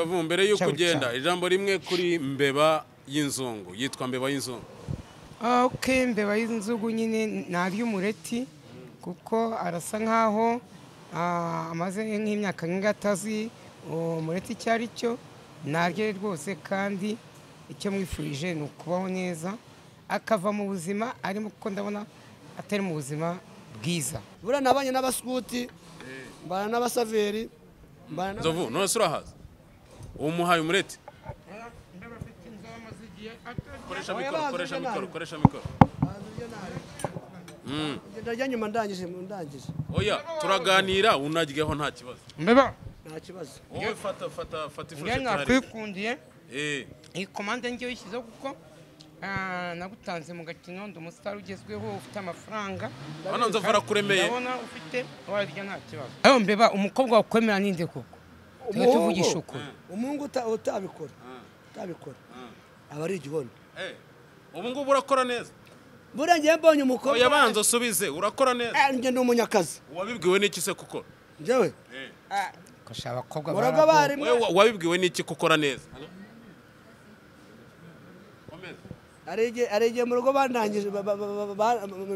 Mbere yuko ugenda ijambo rimwe kuri mbeba y'inzungu yitwa mbeba y'inzungu. Okay, mbeba y'inzungu nyine nari umureti kuko arasa nkaho amaze nk'imyaka ngatazi umureti cyari cyo narye rwose kandi icyo mwifurije ni ukubaho neza akava mu buzima arimo kuko ndabona atari mu buzima bwiza. Bura nabanye n'abaskuti mbana n'abasaveri mbana Nzovu none surahaza umuhaye umureti koresha mikoro ndarya nyuma ndangije oya turaganira unaryeho nta kibazo mbeba nta kibazo wowe fata ifusheti hari nakwikundiye iyi komande ngiye yishyizeho kuko nagutanze mu gakino ndi umusitari ugezweho ufite amafaranga hano Nzovu arakuremeye ndabona ufite warya nta kibazo ayo mbeba umukobwa wakwemera ninde koko tuvugisha ukuri umuhungu utabikora aba ari igihoni ubu ngubu urakora neza bura ngiye mbonye umukobwa yabanza usubize urakora neza njye ndi umunyakazi wabibwiwe n'iki se kuko njyewe kosha abakobwa muraga bari wabibwiwe n'iki gukora neza arege mu rugo bandangije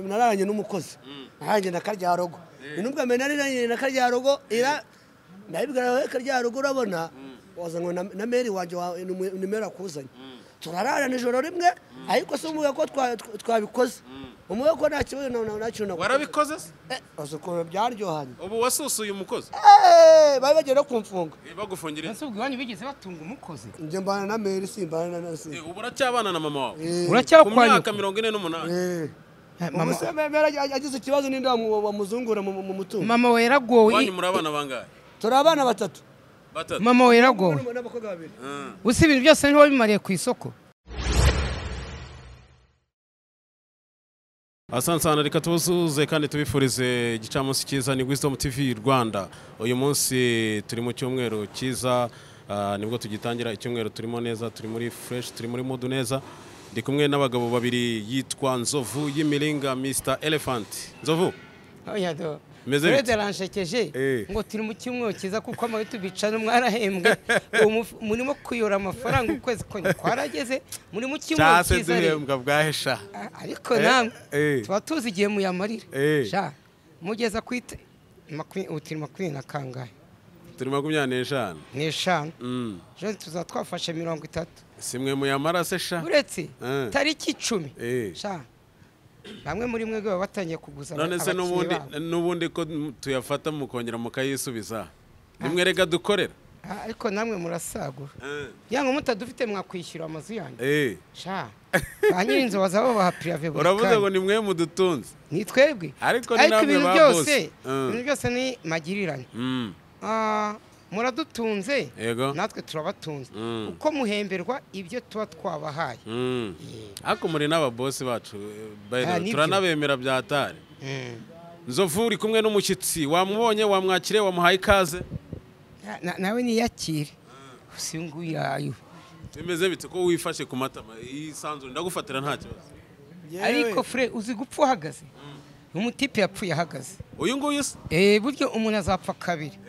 nararanye n'umukozi nanjye nakarya rogo nubwo amenaranye nakarya rogo ira nabibwira karya rogo urabona wazanwe na meri wanje nimero akuzanye turarara nijoro rimwe ariko se umuye ko twabikoze umuye ko nta kibazo nacyo warabikoze se azukora byaryohanye ubu wasusuye umukozi bari bagera kumfunga bagufungira ese ubwo bani bigeze batunga umukozi nje mbana na meri simbana na si ubu uracyabana na mama wawe uracyakwanya ku myaka 48 mama se mera agize ikibazo n'indi wamuzungura mu mutungo mama we yaragowe wanyu murabana bangahe turabana batatu mama we yaragowe n'abakobwa babiri usi ibintu byose niho bimariye ku isoko. Asante sana reka tubuzuze kandi tubifurize igicamunsi cyiza ni Wisdom TV Rwanda. Uyu munsi turi mu cyumweru cyiza nibwo tugitangira icyumweru turimo neza turi muri fresh turi muri mood neza. Ndi kumwe n'abagabo babiri yitwa Nzovu y'imiringa Mr Elephant. Nzovu oya do meze bite ranshekeje ngo turi mu cyumweru cyiza kuko amawe tubicana mwarahembwe murimo kuyora amafaranga ukwezi ko kwarageze muri mu cyumweru cyiza duhembwa bwahesha ariko namwe tuba tuzi igihe muyamarira sha mugeza kwite utiri makumyabiri na kangahe turi 25 n'eshanu je tuzatwafashe 30 simwe muyamara se sha uretse tariki 10 sha bamwe muri mwe baba batangiye kuguza none se nubundi ko tuyafata mukongera mukayisubiza nimwe rega dukorera ariko namwe murasagura yango mutadufite mwakwishyura amazu yanyu sha banyirinze bazaba baha prive buri uravuze ngo nimwe mudutunze ni twebwe ariko ni namwe ba boss ibintu byose ni magiriranye muradutunze natwe turabatunze uko muhemberwa ibyo tuba twabahaye ariko muri n'aba boss bacu turanabemera byatari. Nzovu uri kumwe n'umushyitsi wamubonye wamwakire wamuhaye ikaze nawe niyakire usinguyayo bimeze bite ko wifashe ku matama isanzwe ndagufatira nta kibazo ariko fre uzi gupfa uhagaze umutipe yapfuye ahagaze uyu nguyu se buryo umuntu azapfa kabiri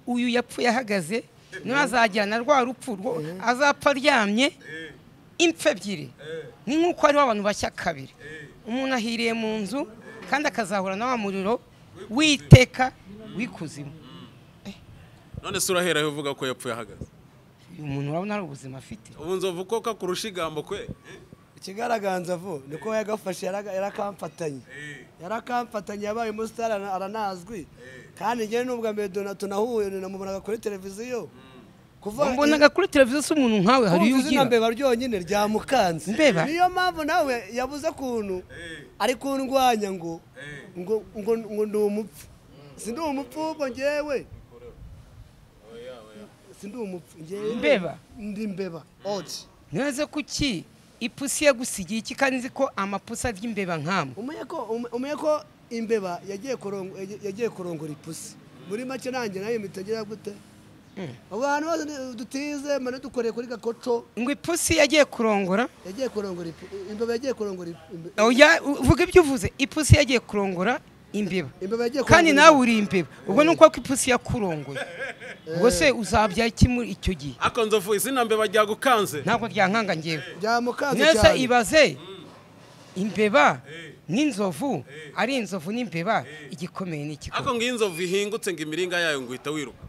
uyu yapfuye ahagaze n'azajyana rwa rupfu azapfa aryamye impfe ebyiri ni nk'uko ariho abantu bashya kabiri umuntu ahiriye mu nzu kandi akazahura na wa muriro witeka wikuzimu. None se urahera uvuga ko yapfuye ahagaze uyu muntu urabona ari ubuzima afite ubu Nzovu ko kakurusha igambo kwe ikigaragaza vu niko yagafashe yarakamfatanye yabaye umusitari aranazwi kandi ngiye nubwo mbere tunahuye namubonaga kuri televiziyo mbonaga kuri televiziyo se umuntu nkawe hari yugira mbeba ryonyine ryamukanze niyo mpamvu nawe yabuze kuntu ari kundwanya ngo ndi umupfu sindi umupfu ubwo ngewe sindi umupfu ngewe mbeba ndi mbeba oti neze kuki ipusi yagusigiye iki kandi nzi ko amapusi arya imbeba nkamwe umenye ko imbeba yagiye kurongora ipusi muri make nanjye nayo mitagira gute abantu bose dutize mane dukoreye kuri gakoco ngo ipusi yagiye kurongora imbeba yagiye kurongora oya uvuga ibyo uvuze ipusi yagiye kurongora imbeba yagiye kandi nawe uri imbeba ubwo nuko ko ipusi yakurongoye ubwo se uzabya iki muri icyo gihe ako nzovu izina mbeba ryagukanze ntabwo ryankanga ngewe byamukanze neza cyane ibaze imbeba n'inzovu ari inzovu n'imbeba igikomeye ni ikiko ako ngiyo inzovu ihingutse ngo imiringa yayo ngo uhita wiruka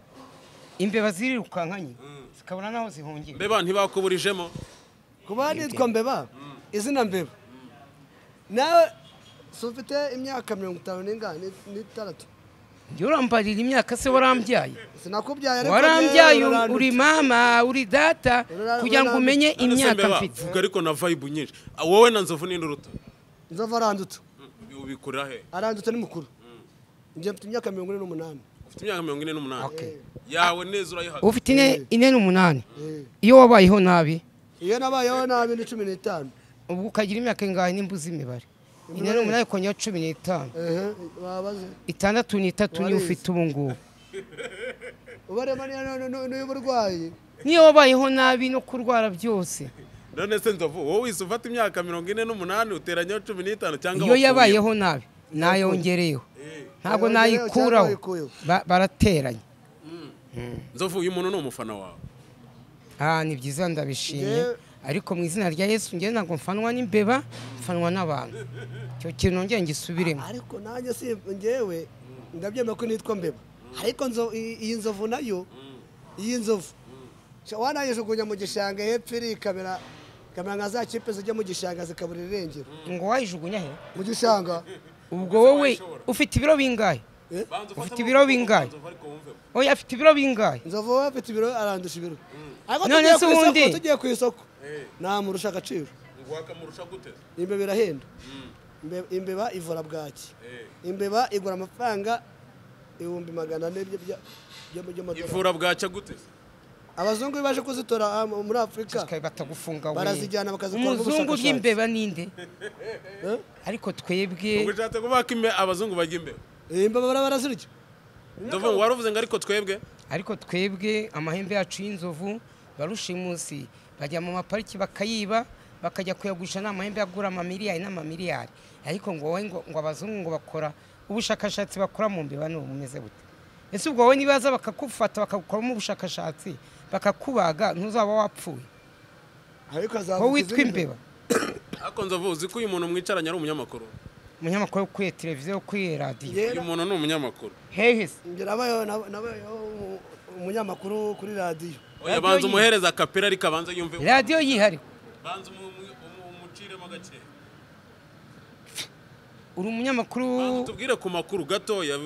imbeba zirirukankanye zikabona naho zihungira mbeba ntibakuburijemo kuba nitwa mbeba izina mbeba nawe ufite imyaka 56 njye urambarira imyaka se warambyaye sinakubyaye ariko warambyaye uri mama uri data kugira ngo umenye imyaka mfite vuga ariko na vibe nyinshi wowe na nzovu ninde uruta nzovu arandutse ubikura he arandutse ni mukuru njye mfite imyaka 48 ufite imyaka 48 yawe neza urayihaga ufite 48 iyo wabayeho nabi iyo nabayeho nabi ni 15 ubwo ukagira imyaka ingahe nimbuza imibare 48 kongera 15 babaze 63 niyo ufite ubu ngubu ubarema n'uburwayi niyo wabayeho nabi no kurwara byose none se nzovu wowe wise ufata imyaka 48 uteranyaho 15 cyangwa iyo yabayeho nabi nayongereyeho ntabwo nayikuraho barateranya nzovu uyu muntu ni umufana wawe ni byiza ndabishimye ariko mu izina rya Yesu ngiye ntabwo mfanwa n'imbeba mfanwa n'abantu cyo kintu ngiye ngisubiremo ariko nanjye si ngewe ndabyemera ko nitwa mbeba ariko iyi nzovu nayo iyi nzovu wanayijugunya mu gishanga hepfo iri kamera nka za kipe zijya mu gishanga zikaburira irengero ngo wayijugunya he mu gishanga ubwo wowe ufite ibiro bingahe ufite ibiro bingahe oya afite ibiro bingahe nzovu wowe afite ibiro arandusha ibiro none se ubundi tugiye ku isoko namurusha agaciro ngo akamurusha gute imbeba irahenda imbeba ivura bwaki imbeba igura amafaranga 400 by'amadolari ivura bwacya gute abazungu baje kuzitora muri Afrika batagufunga we barazijyana bakazikora umuzungu y'imbeba ninde ariko twebwe ubushatse kubaka abazungu bajya imbeba imbeba barazirya ndovu waruvuze ngo ariko twebwe amahembe yacu y'inzovu barushimusi bajya mu mapariki bakayiba bakajya kuyagurisha n'amahembe agura amamiliyari n'amamiliyari ariko ngo wowe ngo abazungu ngo bakora ubushakashatsi bakora mu mbeba no bumeze bute ese ubwo wowe nibaza bakakufata bakagukoramo ubushakashatsi bakakubaga ntuzaba wapfuye ariko wowe witwa imbeba ariko nzovu uzi ko uyu muntu mwicaranye ari umunyamakuru kuri televiziyo kuri radiyo uyu muntu ni umunyamakuru hehe se nabayeho umunyamakuru kuri radiyo oya banza umuhereza kapera ariko abanza yumve radiyo yihari banza umuciremo gake uri umunyamakuru tubwire ku makuru gatoya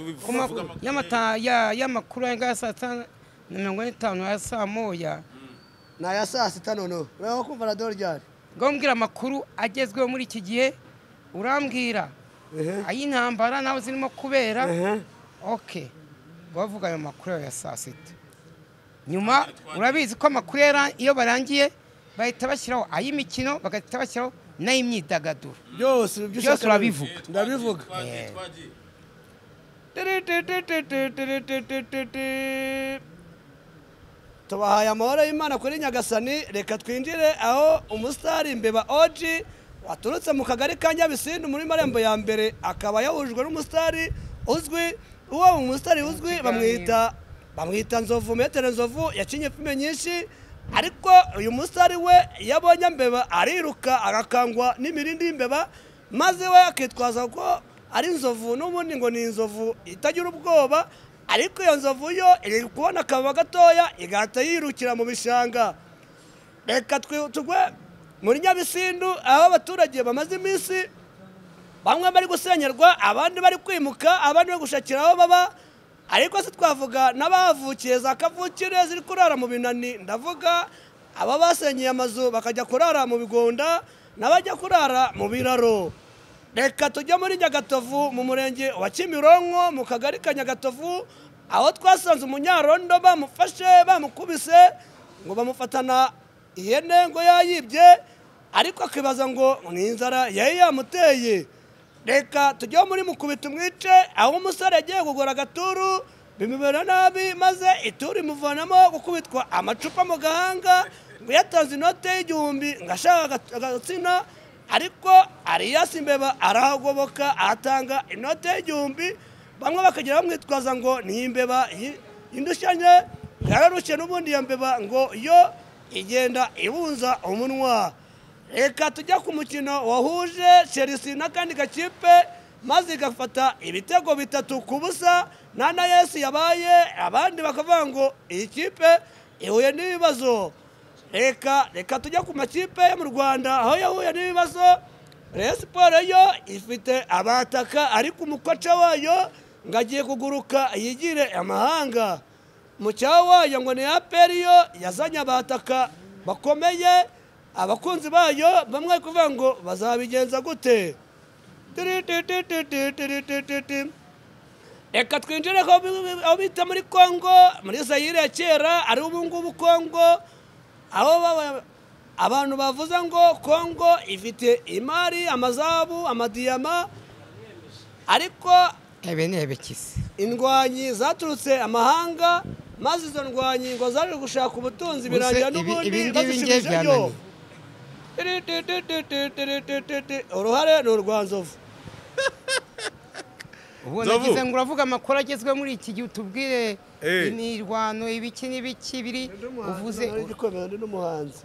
y'amakuru ya saa 5:45 ya saa moya na ya saa 6 noneho urabona kumva radiyo ryari ngombwira amakuru agezweho muri iki gihe urambwira ay'intambara naho zirimo kubera okay bavuga ayo makuru ya saa 6 nyuma urabizi ko amakuru iyo barangiye bahita bashyiraho ay'imikino bagahita bashyiraho n'ay'imyidagaduro byose urabivuga ndabivuga tubahaye amahoro y'Imana kuri Nyagasani reka twinjire aho umusitari imbeba Oji waturutse mu kagari ka Nyabisindu muri marembo ya mbere akaba yahujwe n'umusitari uzwi uwo umusitari uzwi bamwita Nzovu Metere Nzovu yacinye filime nyinshi ariko uyu musitari we yabonye mbeba ariruka agakangwa n'imirindi y'imbeba maze we akitwaza ko ari inzovu n'ubundi ngo ni inzovu itagira ubwoba ariko iyo nzovu yo iri kubona akaba gatoya igahita yirukira mu bishanga reka tugwe muri Nyabisindu aho abaturage bamaze iminsi bamwe bari gusenyerwa abandi bari kwimuka abandi bari gushakira aho baba ariko se twavuga n'abavukiye za kavukire ziri kurara mu binani ndavuga aba basenyeye amazu bakajya kurara mu bigonda n'abajya kurara mu biraro reka tujye muri Nyagatovu mu murenge wa Kimironko mu kagari ka Nyagatovu aho twasanze umunyarondo bamufashe bamukubise ngo bamufatana ihene ngo yayibye ariko akibaza ngo ni inzara yari yamuteye reka tujye muri Mukubita umwice aho umusore yagiye kugura agaturu bimubera nabi maze ituru imuvanamo gukubitwa amacupa mu gahanga ngo yatanze inote y'igihumbi ngo ashaka agatsina ariko Arias Mbeba arahagoboka atanga inote y'igihumbi bamwe bakagira bamwitwaza ngo ni Mbeba indushanye yararushye n'ubundi ya Mbeba ngo yo igenda ibunza umunwa. Reka tujya ku mukino wahuje Chelsea n'akandi gakipe maze igafata ibitego 3-0 na Yesu yabaye abandi bakavuga ngo iyi kipe ihuye n'ibibazo. Reka tujya ku makipe yo mu Rwanda aho yahuye n'ibibazo. Rayon Sports yo ifite abataka ariko umukoca wayo ngagiye kuguruka yigire amahanga. Mu cyawo wayo ngo ni APR yo yazanye abataka bakomeye abakunzi bayo bamwe kuvuga ngo bazabigenza gute. Reka twinjire aho bita muri Kongo muri Zaire ya kera ari ubu ngubu Kongo aho abantu bavuze ngo Kongo ifite imari amazabu amadiyama ariko ebekisi indwanyi zaturutse amahanga maze izo ndwanyi ngo zaje gushaka ubutunzi birangira n'ubundi bazishimishayo. Uruhare ni urwa Nzovu. ubu nagize ngo uravuga amakuru agezwe muri iki gihe utubwire imirwano ibiki n'ibiki biri uvuze ndi n'umuhanzi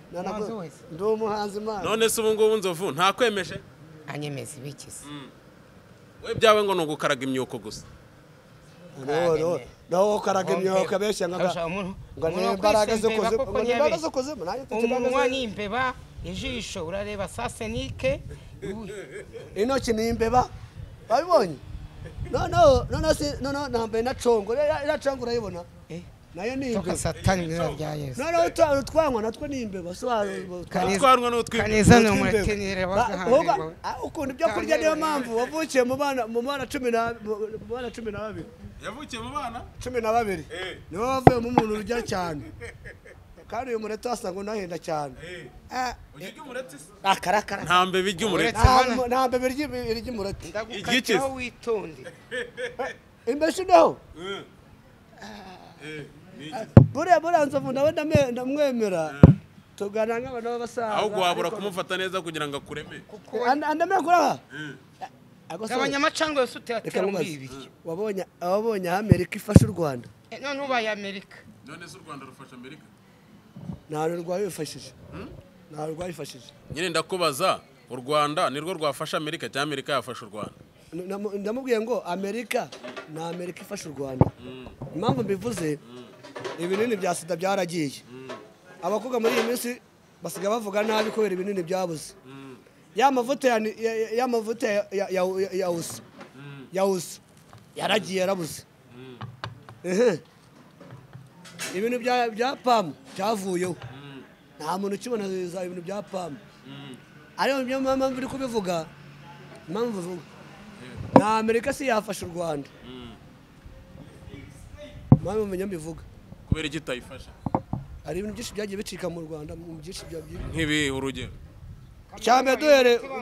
ndi umuhanzi Imana. none se ubu ngubu Nzovu ntakwemeje anyemeza ibikize we byawe ngo nugukaraga imyuko gusa no karaga imyuko abeshya ngo n'imbaraga zo kuze umunwa n'imbeba ijisho urareba sasenike intoki n'imbeba babibonye no nambaye na congo ira congo urayibona nayo ni imbeba satani bira bya Yesu no utwanywa natwe ni imbeba twarwa n'utwimba kaneza no muretenire bagahanirwa ukunda ibyo kurya niyo mpamvu wavukiye mu bana 12 yavukiye mu bana 12 niwe wavuye mu muntu urya cyane kandi uyu murete wasanga unahenda cyane ujye umurete akarakara ntambe bijye umurete ntambe birya umurete ndagukatiraho witonde imbeshi naho buriya Nzovu nawe ndamwemera tugana nk'abantu b'abasaza ahubwo wabura kumufata neza kugira ngo akureme andamera kuraha abanyamacangwe yose utera muri ibi wabonye Amerika ifasha u Rwanda none ubaye Amerika none se u Rwanda rufasha Amerika nta rwayifashije nta rwayifashije nyine ndakubaza u Rwanda nirwo rwafasha Amerika cyangwa Amerika yafasha u Rwanda ndamubwiye ngo Amerika na Amerika ifasha u Rwanda impamvu mbivuze ibinini bya sida byaragiye abakobwa muri iyi minsi basiga bavuga nabi kubera ibinini byabuze ya mavuta ya usa yaragiye yarabuze ibintu bya pamu byavuyeho nta muntu ukibona ibintu bya pamu ariyo mpamvu uri kubivuga impamvu uvuga na Amerika si yafasha u Rwanda mpamvu menya mbivuga kubera igitayifasha hari ibintu byinshi byagiye bicika mu Rwanda mu byinshi byagiye nk'ibi urugero cyane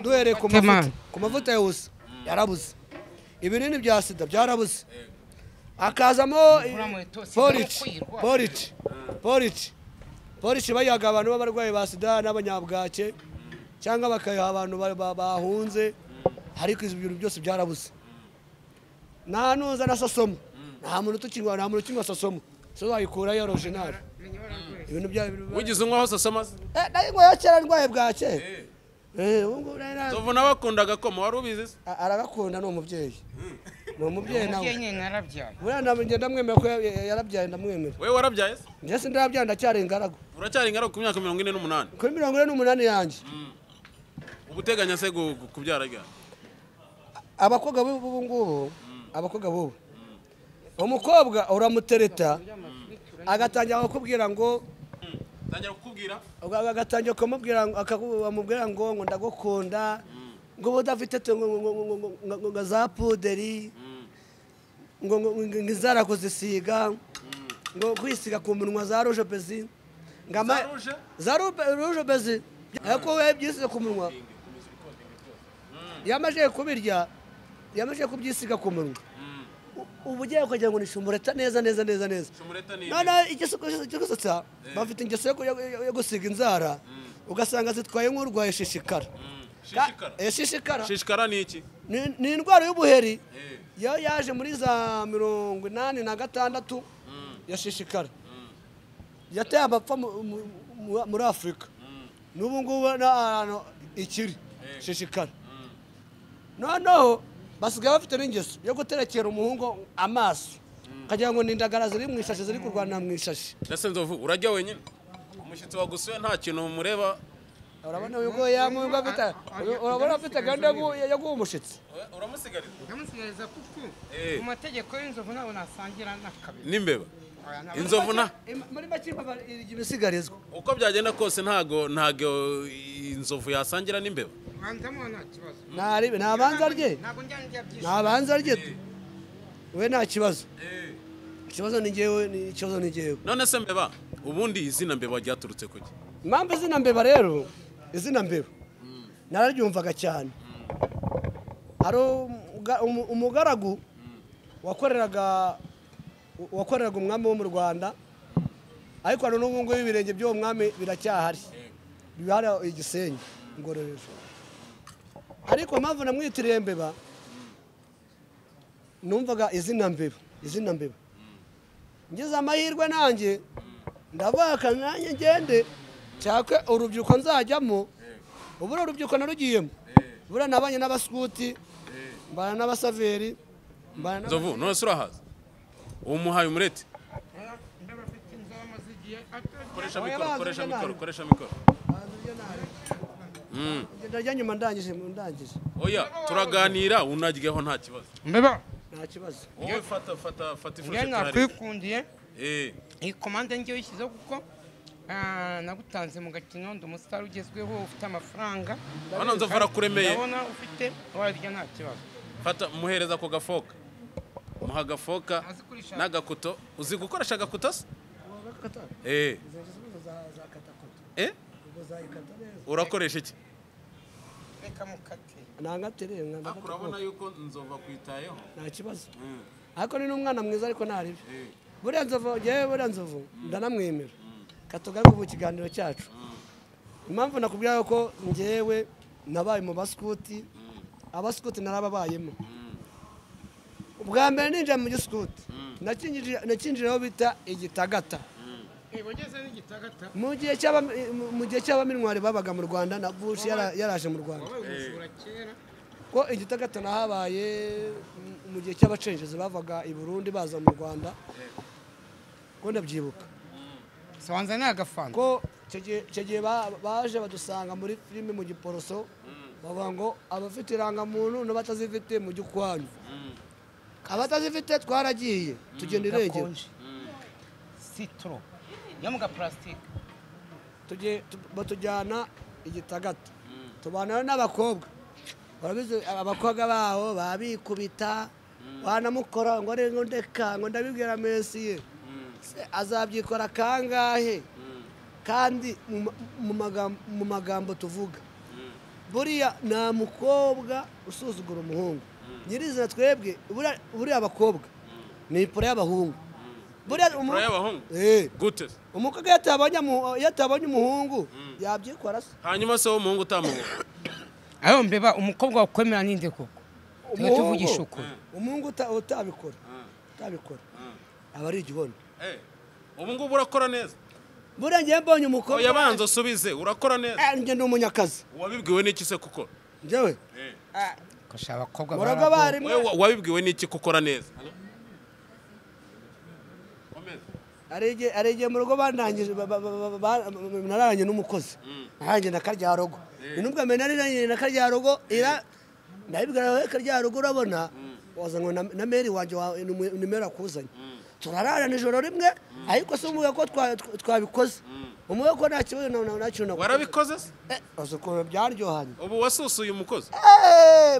duhere ku mavuta yose yarabuze ibinini bya sida byarabuze akazamo polici bayaga abantu b'abarwayi ba sida n'abanyabwake cyangwa bakayaha abantu bahunze ariko ibi bintu byose byarabuze nta nuza na sosomo nta muntu ukinywa sosomo so wayikura yo original ibintu bya wigize unywaho sosomo nayinywa kera ndwaye bwake Nzovu nawe akundaga koma wari ubizi se aragakunda ni umubyeyi nawe narabyaye buranda ngenda mwemera ko yarabyaye ndamwemera wewe warabyaye se njye sindabyaye ndacyari ingaragu uracyari ingaragu ku myaka 48 kuri 48 yanjye ubuteganya se kubyara ryari abakobwa b'ubu ngubu umukobwa uramutereta agatangira kukubwira ngo agatangira kumubwira akamubwira ngo ndagukunda ngo budafite ngo za puderi ngo ngizara kuzisiga ngo kwisiga ku munwa za rouge bezi za rouge bezi ariko we byisiga ku munwa yamaje kubirya yamaje kubyisiga ku munwa ubu ugiye kugira ngo nishumureta neza none igisuko bafite ingeso yo gusiga inzara ugasanga zitwaye nk'urwaye shishikara shishikara shishikara ni iki? ni indwara y'ubuheri yo yaje muri za 86 yashishikara yateye amapfa muri Afurika n'ubu ngubu ikiri shishikara noneho basigaye bafite n'ingeso yo guterekera umuhungu amaso kagira ngo n'indagara ziri mu ishashi ziri kurwana mu ishashi. Ndase Nzovu urajya wenyine umushyitsi wagusuye nta kintu mureba urabona yuko yamwumva bita urabona afite gahunda yo guha umushyitsi ndamusigariza kuko mu mategeko y'inzovu nabo nasangira n'akabiri n'imbeba inzovu na muri makimba ibisigarizwa uko byagenda kose ntago inzovu yasangira n'imbeba banzamo nta kibazo nabanza rye we nta kibazo ikibazo ni ngewe none se mbeba ubundi izina mbeba ryaturutse kuki? Impamvu izina mbeba rero izina mbeba nararyumvaga cyane ari umugaragu wakoreraga umwami wo mu Rwanda ariko n'ubu ngubu ibirenge by'uwo mwami biracyahari bihari Igisenyi Ngororero ariko mpamvu namwitiriye mbeba numvaga izina mbeba ngize amahirwe nanjye ndabaka nanjye ngende cyakwe urubyiruko nzajyamo ubura urubyiruko narugiyemo ubura nabanye n'abaskuti mbana n'abasaveri Nzovu none se urahaza umuhaye umureti koresha mikoro ndarya nyuma ndangije oya turaganira unaryeho nta kibazo mbeba nta kibazo wowe fata ifoto njye nakwikundiye iyi komande njye yishyizeho kuko nagutanze mu gakino ndi umusitari ugezweho ufite amafaranga hano Nzovu arakuremeye ndabona ufite warya nta kibazo fata muhereza ako gafoka muha agafoka n'agakuto uzi gukoresha agakuto se urakoresha iki? reka mukate nangatere urabona yuko Nzovu akwitayeho nta kibazo ariko ni n'umwana mwiza ariko ntaribi buriya Nzovu ndanamwemera katugaruke mu kiganiro cyacu impamvu nakubwira ko njyewe nabaye mu baskuti abaskuti narababayemo ubwa mbere ninjira mu giskuti nakinjiraho bita igitagata mu gihe cy'abaminwari babaga mu Rwanda na Bush yaraje mu Rwanda ko igitagata nahabaye mu gihe cy'abacengezi bavaga i Burundi baza mu Rwanda ko ndabyibuka sobanza ni agafanta ko icyo gihe baje badusanga muri filime mu Giporoso bavuga ngo abafite irangamuntu n'abatazifite mu gikwanyu abatazifite twaragiye tugenda irengero citro yo mu gaplastique batujyana igitagata tubana n'abakobwa barabize abakobwa baho babikubita wanamukora ngo ngo ndeka ngo ndabibwira Messi azabyikora kangahe kandi mu magambo tuvuga buriya nta mukobwa usuzugura umuhungu nyirizina twebwe buriya abakobwa ni ipura y'abahungu buriya gute umukobwa yatabonye umuhungu yabyikora se hanyuma se umuhungu utamubona ayo mbeba umukobwa wakwemera ninde koko tuvugisha ukuri umuhungu utabikora aba ari igihoni ubu ngubu urakora neza buriya ngiye mbonye umukobwa yabanza usubize urakora neza njye ndi umunyakazi wabibwiwe n'iki se kuko njyewe kosha abakobwa wabibwiwe n'iki gukora neza arege mu rugo bandangije nararanye n'umukozi naranye na Karyarogo nubwo naranye na Karyarogo ndabibwira Karyarogo urabona wazanywe na meri wanje nimero akuzanye turarara nijoro rimwe ariko se umuye ko twabikoze umuye ko nta kibazo nacyo warabikoze se azukora byaryohanye ubu wasusuye umukozi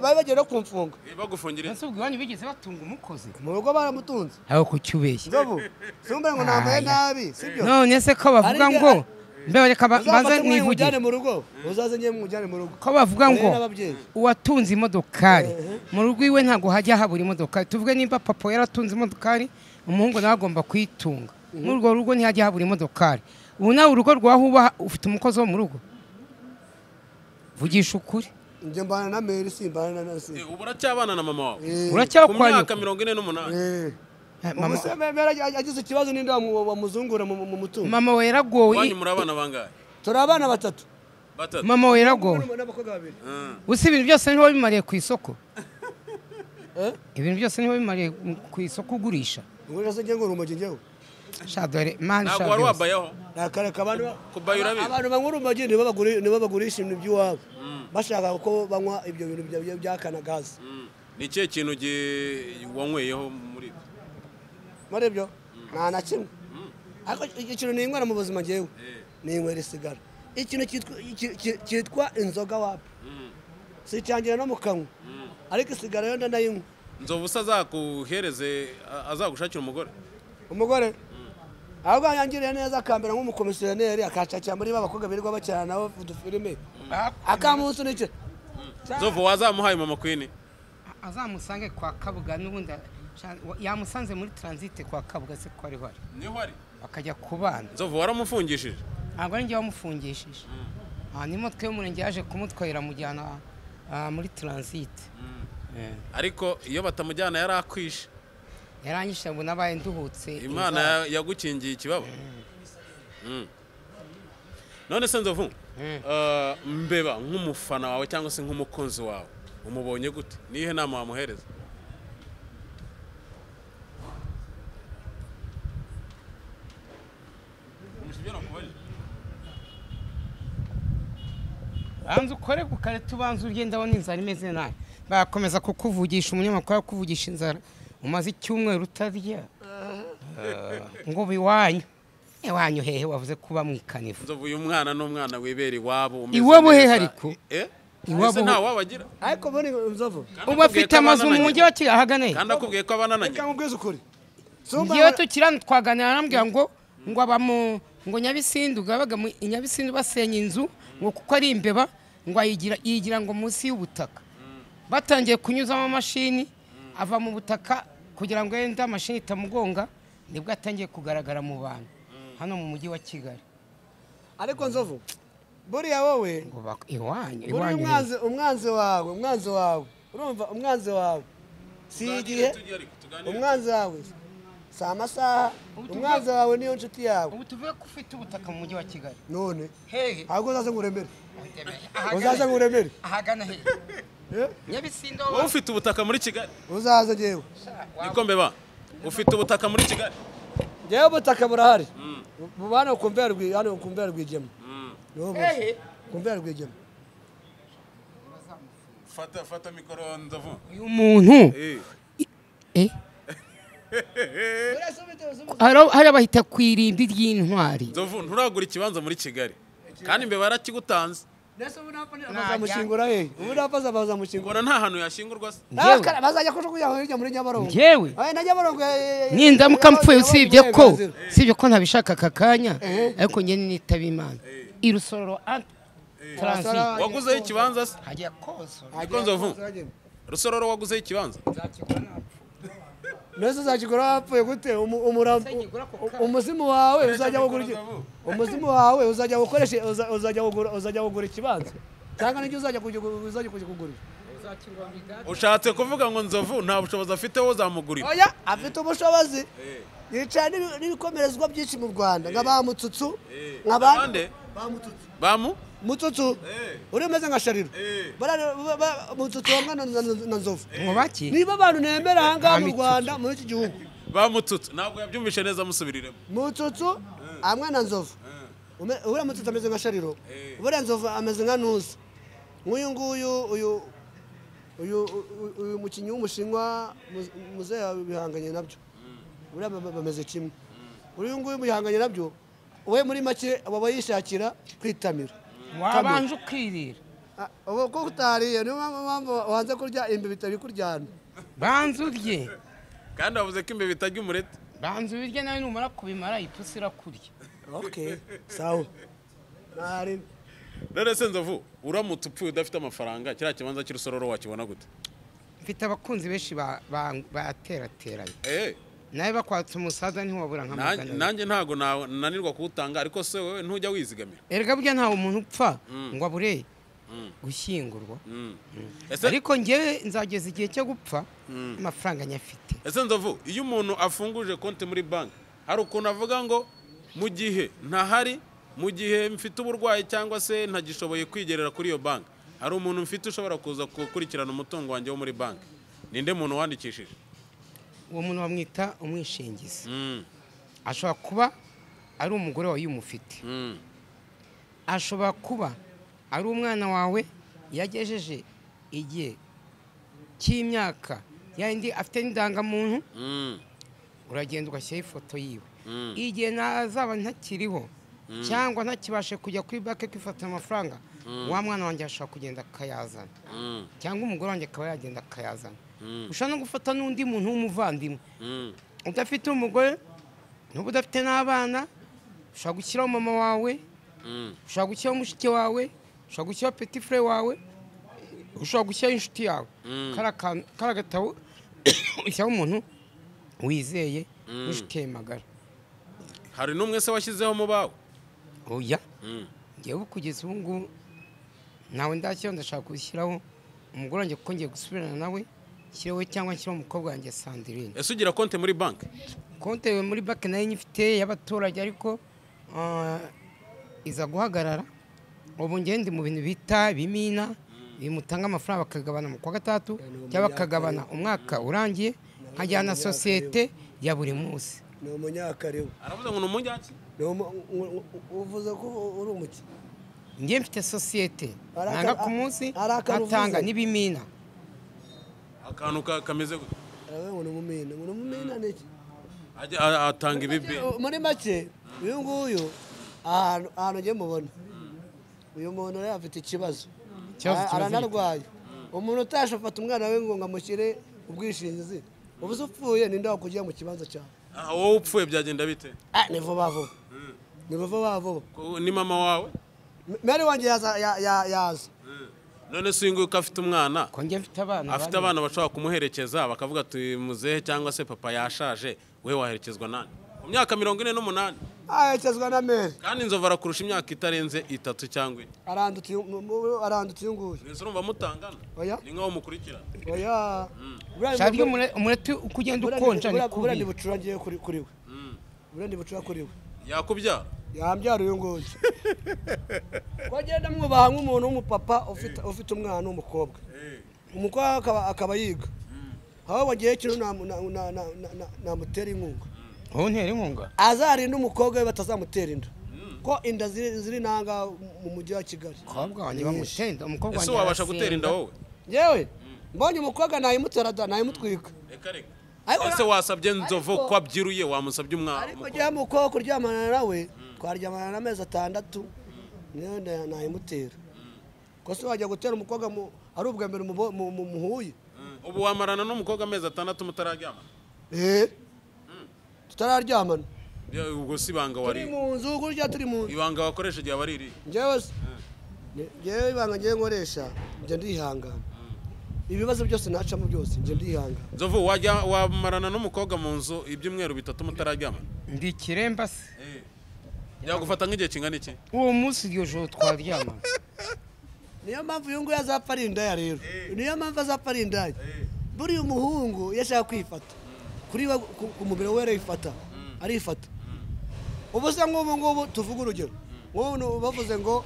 bari bagiye no kumfunga bagufungire ese ubwo bigeze batunga umukozi mu rugo baramutunze aho kucyubeshye Nzovu sumbere ngo nambaye nabi sibyo none se ko bavuga ngo mbe reka baze mwivugire mu rugo uzaze nye mujyane mu rugo ko bavuga ngo uwatunze imodokari mu rugo iwe ntago hajya habura imodokari tuvuge nimba papa yaratunze imodokari umuhungu nawe agomba kuyitunga muri urwo rugo ntihajya habura imodokari ubu nawe urugo rwaho uba ufite umukozi wo mu rugo vugisha ukuri njye mbana na Mary simbana na se ubu uracyabana na mama wawe ku uracyakwanya myaka 48 Mama agize ikibazo n'indi wamuzungura mu mutungo mama we yaragowe wanyu muri abana bangahe turi abana batatu mama we yaragowe n'abakobwa babiri usi ibintu byose niho bimariye ku isoko ibintu byose niho bimariye ku isoko ugurisha ngo nase nge ngo urumogi ngewe shadore man ntabwo wari wabayeho nakareka abantu kubayura abantu banywa urumogi nibo bagurisha ibintu by'iwabo bashaka ko banywa ibyo bintu byakana gaze ni ikihe kintu wanyweyeho muri ibyo nta na kimwe ariko ikintu ninywera mu buzima ngewe ninywera isigara ikintu cyitwa inzoga wapi si icyangira no mu kanwa ariko isigara yo ndanayinywa Nzovu azakuhereze azagushakira umugore ahubwo yangiriye neza akambera nk'umukomisiyoneri akacakira muri babakobwa birirwa bacyana nabo udufilime akamunsi n'icyo Nzovu wazamuhaye mama Queen azamusange kwa Kabuga n'ubundi yamusanze muri transit kwa Kabuga se ko ari bari niho ari akajya kubana Nzovu waramufungishije ntabwo ari njye wamufungishije nimo twe umurenge yaje kumutwara mujyana muri transit ariko iyo batamujyana yari akwishe yaranyishe ngo nabaye nduhutse Imana yagukingiye ikibabo none se Nzovu mbeba nk'umufana wawe cyangwa se nk'umukunzi wawe umubonye gute nihe nama wamuhereza banza ukore ku kare tubanza ugenda abona inzara imeze nabi bakomeza kukuvugisha umunyamakuru akuvugisha inzara umaze icyumweru utarya ngo iwanyu hehe wavuze kuba mwikanifu Nzovu uyu mwana n'umwana wibera iwabo iwabo hehe ariko iwabo nta wabagira ariko bone Nzovu ubu afite amazu mu mujyi wa Kigali ahagane kandi akubwiye ko abanananye reka mubwize ukuri ngiye tukirana twaganira arambwira ngo abamu ngo Nyabisindu gabaga mu Nyabisindu basenya inzu ngo kuko ari imbeba ngo yigira ngo munsi y'ubutaka batangiye kunyuzamo amashini ava mu butaka kugira ngo yenda amashini itamugonga nibwo atangiye kugaragara mu bantu hano mu mujyi wa Kigali ariko Nzovu buriya wowe iwanyu umwanzi wawe urumva umwanzi wawe si igihe umwanzi wawe si amasaha umwanzi wawe niyo nshuti yawe ubu tuvuye ko ufite ubutaka mu mujyi wa Kigali none hehe ahubwo uzaze nguremere ahagana hehe Nyabisindu wowe ufite ubutaka muri Kigali uzaze ngewe niko mbeba ufite ubutaka muri Kigali ngewe ubutaka burahari bubana kumbera rwigema hehe kumbera rwigema fata mikoro Nzovu uyu muntu hari abahita ku irimbi ry'intwari Nzovu nturagura ikibanza muri Kigali kandi mbeba yarakigutanze bazamushingura hehe ubu napaza bazamushingura nta hantu yashingurwa se bazajya kujugunya hirya muri Nyabarongo njyewe na Nyabarongo nindamuka mpfuye usibye ko ntabishaka aka kanya ariko njye nitaba Imana irusororo transit waguzeho ikibanza se hajya koso ariko Nzovu rusororo waguzeho ikibanza nese uzakigura wapfuye gute umuzimu wawe uzajya kugura umuzimu wawe uzajya gukoresha uzajya kugura ikibanza cyangwa n'icyo uzajya kugurira ushatse kuvuga ngo Nzovu nta bushobozi afite wo zamugurira oya afite ubushobozi yicaye n'ibikomerezwa byinshi mu Rwanda nka bamutsutsu nk'abandi Mutsutsu uri umeze nka Shariro Mutsutsu hamwe na Nzovu niba abantu nemera ahangaha mu Rwanda muri iki gihugu Mutsutsu ntabwo yabyumvishe neza musubiriremo Mutsutsu hamwe na Nzovu uriya Mutsutsu ameze nka Shariro uriya Nzovu ameze nka Ntuzi uyu mukinnyi w'umushinwa muzehe bihanganye nabyo uriya bameze kimwe uyu nguyu bihanganye nabyo we muri make aba yishakira kwitamira wabanje ukirira ubu ko utariye niyo mpamvu wanze kurya imbeba itabikurya banza urye kandi wavuze ko imbeba itarya umureti banza ubirye nawe numara kubimara ipusi irakurya sawa none se Nzovu uramutse upfuye udafite amafaranga kiriya kibanza cy'urusororo wakibona gute mfite abakunzi benshi baterateranye nawe bakwatse umusaza ntiwabura nka magana nanjye ntago nanirwa kuwutanga ariko se wowe ntujya wizigamira erega burya ntawe umuntu upfa ngo abure gushyingurwa Ese ariko njyewe nzageza igihe cyo gupfa amafaranga nyafite. ese Nzovu, iyo umuntu afunguje konti muri banki hari ukuntu avuga ngo mu gihe ntahari, mu gihe mfite uburwayi cyangwa se ntagishoboye kwigerera kuri iyo banki, hari umuntu mfite ushobora kuza gukurikirana umutungo wanjye wo muri banki, ninde muntu wandikishije? Uwo muntu bamwita umwishingizi. Ashobora kuba ari umugore wawe umufite, ashobora kuba ari umwana wawe yagejeje igihe cy'imyaka yandi afite n'indangamuntu, uragenda ugashyiraho ifoto yiwe. Igihe nazaba ntakiriho cyangwa ntakibashe kujya kuri banki kwifatira amafaranga, wa mwana wanjye ashobora kugenda akayazana, cyangwa umugore wanjye akaba yagenda akayazana. Ushobora no gufata n'undi muntu w'umuvandimwe udafite umugore n'ubu udafite n'abana, ushobora gushyiraho mama wawe, ushobora gushyiraho mushiki wawe, ushobora gushyiraho petit frère wawe, ushobora gushyiraho inshuti yawe. Kara gatabo ushyiraho umuntu wizeye n'inshuti ye magara. Hari n'umwe se washyizeho mu bawe? Oya, ngewe kugeza ubu ngubu nawe ndashyiraho, ndashaka gushyiraho umugore wanjye kuko ngiye gusubirana nawe, nshyiraho cyangwa nshyiraho umukobwa wanjye Sandrine. Ese ugira konti muri banki? Konti muri banki nayo nyifite y'abaturage, ariko iza guhagarara. Ubu ngende mu bintu bita bimina, bimutanga amafaranga bakagabana mu kwa gatatu cyangwa bakagabana umwaka urangiye, nkajyana sosiyete ya buri munsi. Ni umunyakaribu. Aravuze ngo ni umunyaki? Uvuze ko uri umuki? Ngiye mfite sosiyete nanga ku munsi atanga n'ibimina. Akantu kameze gute? Ngo ni umumina n'iki? Atanga ibibi. Muri make uyu nguyu ahantu ngiye mubona, uyu muntu rero afite ikibazo, aranarwaye. Umuntu utashafata umwana we ngo ngamushyire ubwishingizi, ubu se upfuye ninde wakujya mu kibanza cyawe? Wowe upfuye byagenda bite? Ni vuba vuba, ni vuba vuba. Ni mama wawe? Mary wanjye yaza. None se ngo afite umwana, ko ngiye mfite abana, afite abana bashobora kumuherekeza bakavuga ati muzehe cyangwa se papa yashaje, we waherekezwa nani? Mu myaka 48 aherekezwa na Mary, kandi Nzovu arakurusha imyaka itarenze 3 cyangwa 4. arandutse uyu nguyu. Nese urumva mutangana? Oya, ni nkaho mukurikira. Oya, shaka umureti ukugenda ukonja ni kubura ndi bucura ngiye kuri we. Bura ndi bucura kuri we. Yakubyara? Yambyara uyu nguyu. Wagenda mwubaha nk'umuntu w'umupapa ufite umwana w'umukobwa. Umukobwa akaba yiga. Aho wagiye kino namutera inkunga. Aho ntera inkunga? Azarinda umukobwa we batazamutera inda. Ko inda ziri nanga mu mujyi wa Kigali. Umukobwa wanjye bamutenda, umukobwa wanjye. Ese wabasha gutera inda wowe? Yewe, mbonye umukobwa nayimutera da, nayimutwika. Reka. Ese wasabye Nzovu ko abyiruye, wamusabye umwana? Ariko jya mukobwa kuryamana nawe, twaryamana n'amezi 6, niyo nayimutera. Ko se wajya gutera umukobwa ari ubwa mbere muhuye? Ubu wamarana n'umukobwa amezi 6 mutararyamana? Tutararyamana. Ubwo si banga wari? Turi mu nzu, kurya turi mu nzu. Ibanga wakoresha igihe wariri? Njyewe ibanga ngiye nkoresha, njye ndihangana. Ibibazo byose nacamo byose njye ndihangana. Nzovu, wamarana n'umukobwa mu nzu ibyumweru 3 mutararyamana? Ndi kiremba se. Yagufata nk'igihe kingana iki? Uwo munsi iryo joro twaryamana. Niyo mpamvu uyu nguyu azapfa ari indaya rero. Niyo mpamvu azapfa ari indaya. Buri umuhungu yashaka kwifata, kuri ku mubiri we arifata, arifata. Ubu se ngubu tuvuga urugero, nk'ubu bavuze ngo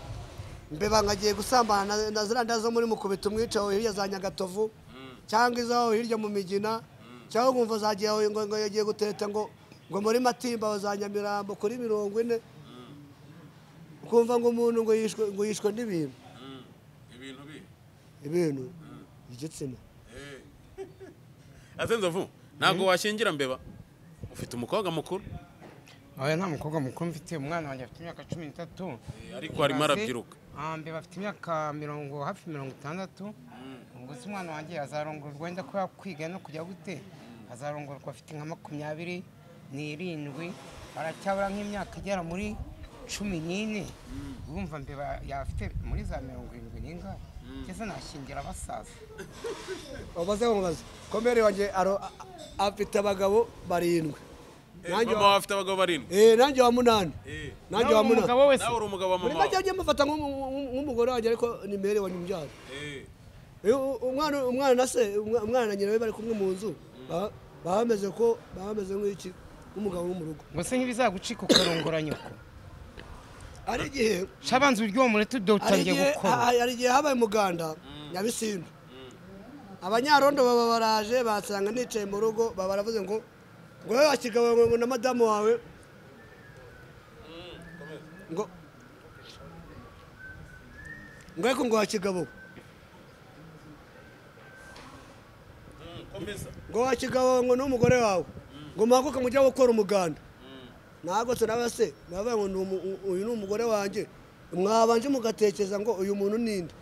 mbeba ngagiye gusambana na ziranda zo muri Mukubita umwicaho hirya za Nyagatovu, cyangwa izaho hirya mu Migina, cyangwa ngumva zagiye ngo yagiye guteta ngo muri Matimba bazanyamirambo kuri 40. Ukumva ngo umuntu ngo yishwe n'ibintu. Ibintu igitsina. Ate Nzovu, ntabwo washyingira mbeba? Ufite umukobwa mukuru? Oya, nta mukobwa mukuru mfite, umwana wanjye afite imyaka 13. Ariko arimo arabyiruka. Mbeba afite imyaka hafi 60. Ubwo se umwana wanjye azarongorwa wenda ko yakwiga no kujya gute, azarongorwa afite nka 27. Aracyabura nk'imyaka igera muri 14. Urumva mbeba yafite muri za 70 n'ingahe? Kese nashingira abasaza. Wabaze ko Mary wanjye afite abagabo 7. mama afite abagabo barindwi nanjye wa munani nanjye wa munani umugabo wese nawe uri umugabo wa mama muri make mufata nk'umugore wanjye ariko ni mere wa nyumbyara umwana na se umwana na nyina we bari kumwe mu nzu bameze nk'iki umugabo wo mu rugo ngo se ntibizagucika ukarongora nyoko ari igihe shabanza uburyo uwo mureti utangiye gukora hari igihe habaye umuganda nyabisindu abanyarondo baba baraje basanga nicaye mu rugo baba baravuze ngo wowe wakigabo ngo na madamu wawe ngo ariko ngo wakigabo ngo wakigabo ngo n'umugore wawe ngo muhaguke mujya gukora umuganda ntabwo se nawe se nabaye ngo uyu ni umugore wanjye mwabanje mugatekereza ngo uyu muntu ninde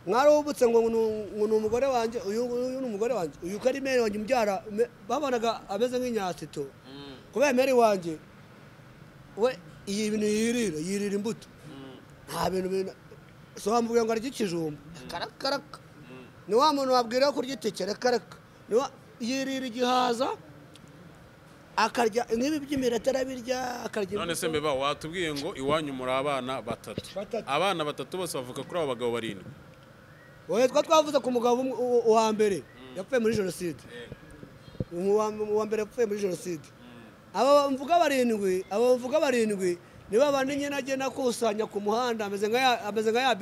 mwarubutse ngo ni umugore wanjye uyu ni umugore wanjye uyu ko ari mere wanjye umbyara babonaga ameze nk'inyasito kubera mere wanjye we iyi bintu yirira imbuto nta bintu so wamubwira ngo arya ikijumba karakaraka ni wa muntu wabwira kurya iteke rakaraka yirira igihaza akarya nk'ibi by'imireti arabirya akarya none se mbeba watubwiye ngo iwanyu muri abana batatu abana batatu bose bavuga kuri abo bagabo barindwi wowe twavuze ku mugabo wa mbere yapfuye muri jenoside uwa mbere yapfuye muri jenoside aba mvuga barindwi niba abandi nyine agenda akusanya ku muhanda ameze nka ya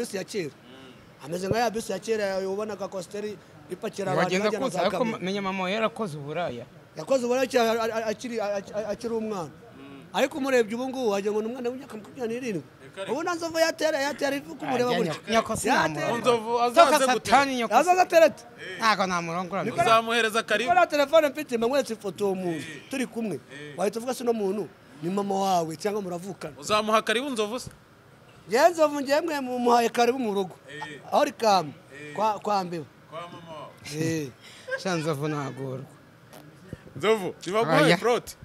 bisi ya kera ubonaga kositeri ipakira abantu bagenda za kamera menya mama yarakoze uburaya yakoze uburaya akiri umwana ariko umurebye ubu ngubu wagira ngo ni umwana w'imyaka 27 ubu na nzovu yatera ivu kumureba gutya nzovu azaze gutya azatereta ntago namurongora uzamuhereza karibu kora telefone mfite mwese ifoto y'umuntu turi kumwe wahita uvuga se no muntu ni mama wawe cyangwa muravukana uzamuha karibu nzovu se nzovu ngemwe muhaye karibu mu rugo aho rikamba kwa mbeba kwa mama wawe shanzovu nagorwa nzovu tibaguhaye proti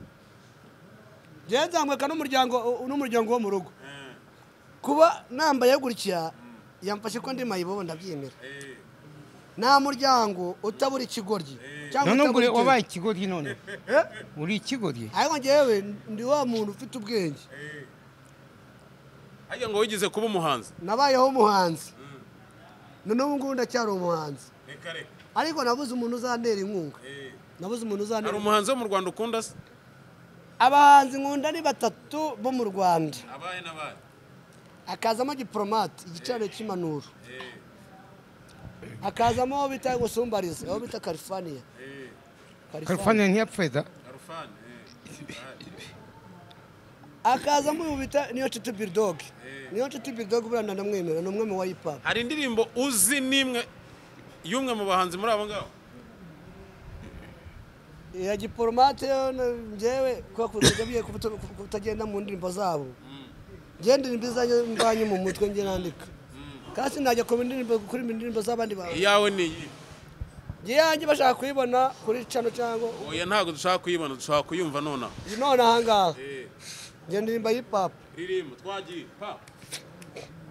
nzamweka n'umuryango wo mu rugo kuba nambaye gutya yamfashe ko ndi mayibobo ndabyemera nta muryango utabura ikigoryi none ubwo wabaye ikigoryi none uri ikigoryi ariko njyewe ndi wa muntu ufite ubwenge ajya ngo wigize kuba umuhanzi nabayeho umuhanzi none ubu ngubu ndacyari umuhanzi ariko nabuze umuntu uzantera inkunga hari umuhanzi wo mu Rwanda ukunda se abahanzi nkunda ni batatu bo mu Rwanda abaye n'abaye akazamo diplomate igicaro cy'impanuro akazamo aho bita gusumbariza aho bita California ntiyapfuye da akazamo ubu bita niyo nshuti Bulldog buranda ndamwemera ni umwe mu wa hip hop hari indirimbo uzi nimwe y'umwe mu bahanzi muri abo ngabo ya diplomate njyewe kwa kutagiye kutagenda mu ndirimbo zabo ngende ndimbizanye mbanye mu mutwe nge nandika kasi najya ku indirimbo z'abandi bawe iyawe ni iyi yanjye bashaka kuyibona kuri chano cyangwa oya ntago dushaka kuyibona dushaka kuyumva nona ahangaha ngende ndirimba hip hop ririmo twagiye pa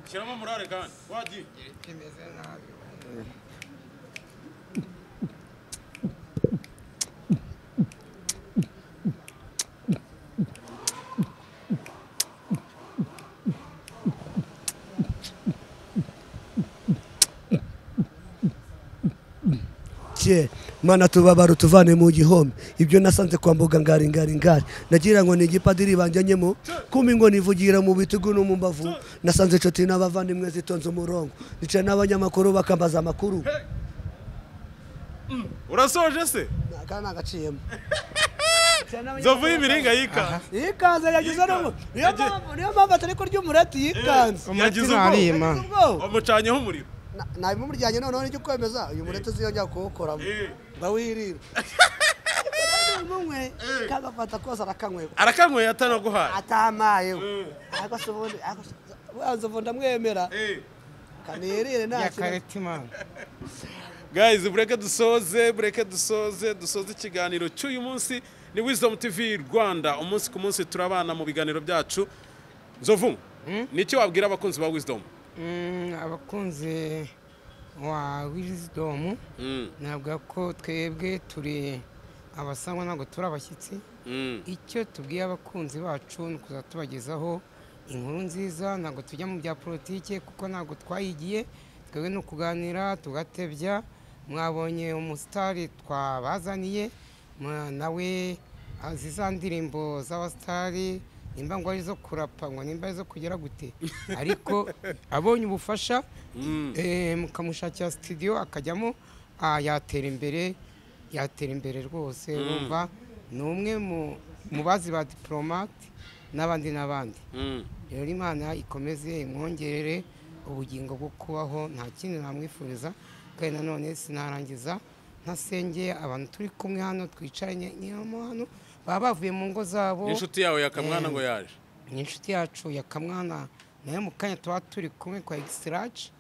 shyiramo murare kandi twagiye kimeze nabi mana tubabara tuvane mu gihome ibyo nasanze kwa mbuga ngari nagira ngo ni igipadiri banjyanyemo kumi ngo nivugira mu bitugu no mu mbavu nasanze inshuti n'abavandimwe zitonze umurongo nicaye n'abanyamakuru bakambaza amakuru urasoje se kana agaciyemo nzovu y'imiringa yikanze yagize niyo mpamvu atari ko ry'umureti yikanze yagize umucanyeho umuriro nabimumuryanyi noneho n'icyo kwemeza uyu mureti uziyongera kuwukoramo bawirira umwe kagafata kose arakanyweye atanaguhaye atamaye ariko se ubundi nzovu ndamwemera kanirire nta guys bureke dusoze ikiganiro cy'uyu munsi ni Wisdom TV Rwanda umunsi ku munsi turabana mu biganiro byacu nzovu nicyo wabwira abakunzi ba Wisdom abakunzi wa Wisdom nabwo ko twebwe turi abasangwa ntabwo turi abashyitsi icyo tubwiye abakunzi bacu ni ukuza tubagezaho inkuru nziza, ntabwo tujya mu bya politike kuko ntabwo twayigiye, twebwe ni ukuganira tugatebya. Mwabonye umusitari twabazaniye nawe azi za ndirimbo z'abasitari, nimba ngo ari zo kurapa ngo nimba ari zo kugera gute, ariko abonye ubufasha mukamushakira studio akajyamo yatera imbere rwose. Urumva ni umwe mu bazi ba diplomate n'abandi rero Imana ikomeze imwongerere ubugingo bwo kubaho, nta kindi namwifuriza. Kandi nanone sinarangiza ntasengeye abantu turi kumwe hano twicaranye hano, baba bavuye mu ngo zabo. Inshuti yawe Yakamwana ngo yaje, ni inshuti yacu Yakamwana nayo mu kanya tuba turi kumwe kwa Extrache.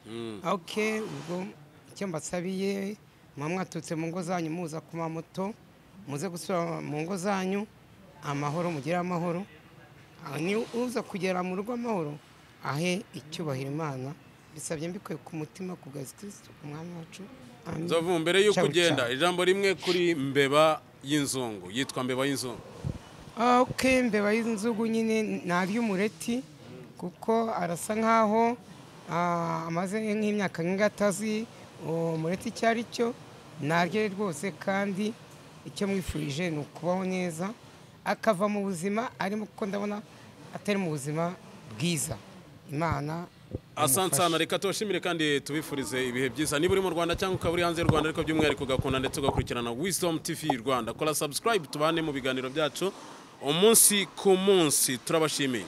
Ubwo icyo mbasabiye, mwaturutse mu ngo zanyu muza ku mamoto, muze gusubira mu ngo zanyu amahoro, mugire amahoro. Ni uza kugera mu rugo amahoro, ahe icyubahiro Imana. Bisabye mbikuye ku mutima ku bwa Kristo umwami wacu. Nzovu, mbere y'uko ugenda, ijambo rimwe kuri Mbeba y'Inzungu. Yitwa Mbeba y'Inzungu. Mbeba y'Inzungu nyine ni ay'umureti, kuko arasa nkaho amaze nk'imyaka nk'atazi umureti icyo ari cyo. Naryo rwose, kandi icyo mwifurije ni ukubaho neza, akava mu buzima arimo, kuko ndabona atari mu buzima bwiza. Imana asante sana, reka tubashimire kandi tubifurize ibihe byiza. Niba uri mu Rwanda cyangwa ukaba uri hanze y'u Rwanda, ariko by'umwihariko ugakunda ndetse ugakurikirana Wisdom TV Rwanda, kora subscribe tubane mu biganiro byacu umunsi ku munsi. Turabashimiye.